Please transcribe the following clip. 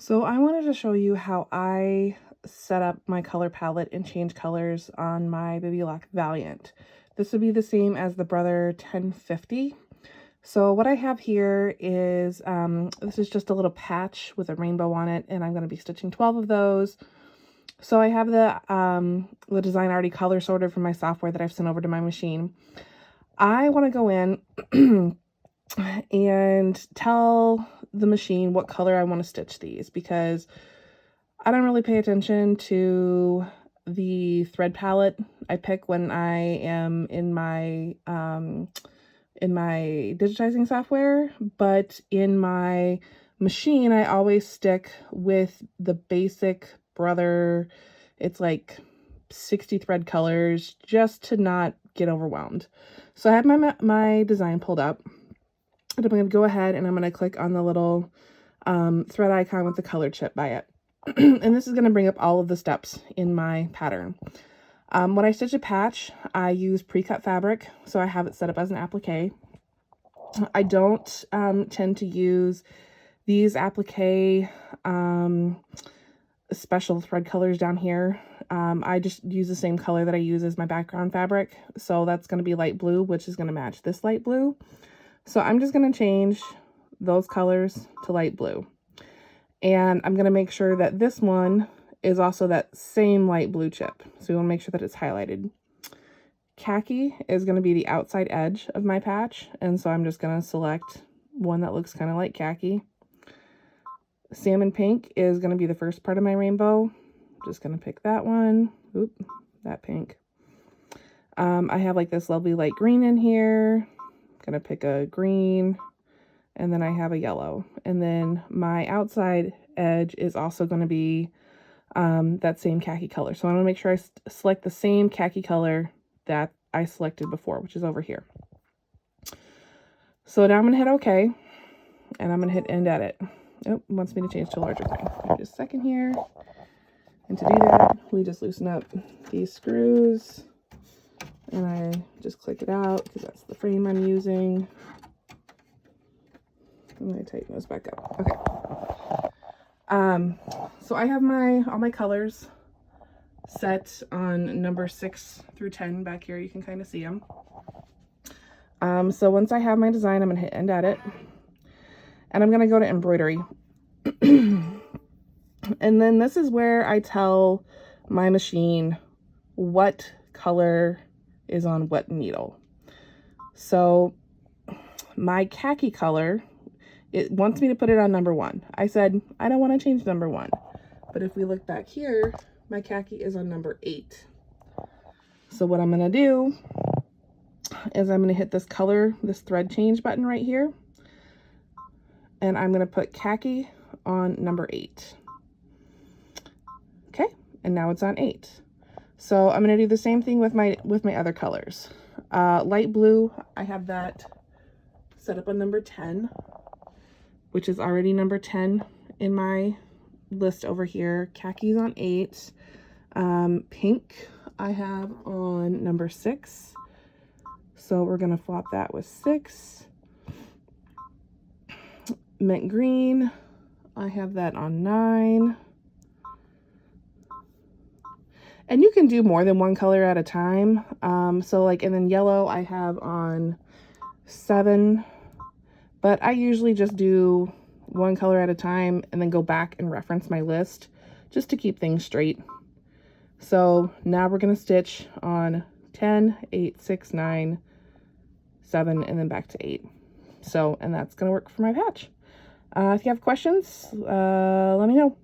So I wanted to show you how I set up my color palette and change colors on my Baby Lock Valiant. This would be the same as the Brother 1050. So what I have here is, this is just a little patch with a rainbow on it, and I'm going to be stitching 12 of those. So I have the design already color sorted from my software that I've sent over to my machine. I want to go in and tell the machine what color I want to stitch these, because I don't really pay attention to the thread palette I pick when I am in my digitizing software, but in my machine I always stick with the basic Brother. It's like 60 thread colors, just to not get overwhelmed. So I have my design pulled up, and I'm going to go ahead and I'm going to click on the little thread icon with the color chip by it. And this is going to bring up all of the steps in my pattern. When I stitch a patch, I use pre-cut fabric, so I have it set up as an applique. I don't tend to use these applique special thread colors down here. I just use the same color that I use as my background fabric, so that's going to be light blue, which is going to match this light blue. So I'm just going to change those colors to light blue. And I'm going to make sure that this one is also that same light blue chip. So we want to make sure that it's highlighted. Khaki is going to be the outside edge of my patch. And so I'm just going to select one that looks kind of like khaki. Salmon pink is going to be the first part of my rainbow. Just going to pick that one. Oop, that pink. I have like this lovely light green in here. I'm going to pick a green. And then I have a yellow. And then my outside edge is also going to be that same khaki color. So I want to make sure I select the same khaki color that I selected before, which is over here. So now I'm going to hit OK. And I'm going to hit End Edit. Oh, it wants me to change to a larger thing. Just a second here. And to do that, we just loosen up these screws. And I just click it out because that's the frame I'm using. I'm going to tighten those back up. Okay. So I have all my colors set on number 6 through 10 back here. You can kind of see them. So once I have my design, I'm going to hit End Edit. And I'm going to go to embroidery. And then this is where I tell my machine what color is on what needle. So my khaki color, it wants me to put it on number 1. I said, I don't want to change number 1. But if we look back here, my khaki is on number 8. So what I'm going to do is I'm going to hit this thread change button right here. And I'm going to put khaki on number 8. Okay, and now it's on 8. So I'm going to do the same thing with my other colors. Light blue, I have that set up on number 10, which is already number 10 in my list over here. Khaki's on 8. Pink I have on number 6. So we're going to flop that with 6. Mint green, I have that on 9. And you can do more than one color at a time. And then yellow I have on 7. But I usually just do one color at a time and then go back and reference my list just to keep things straight. So now we're going to stitch on 10, 8, 6, 9, 7, and then back to 8. So, and that's going to work for my patch. If you have questions, let me know.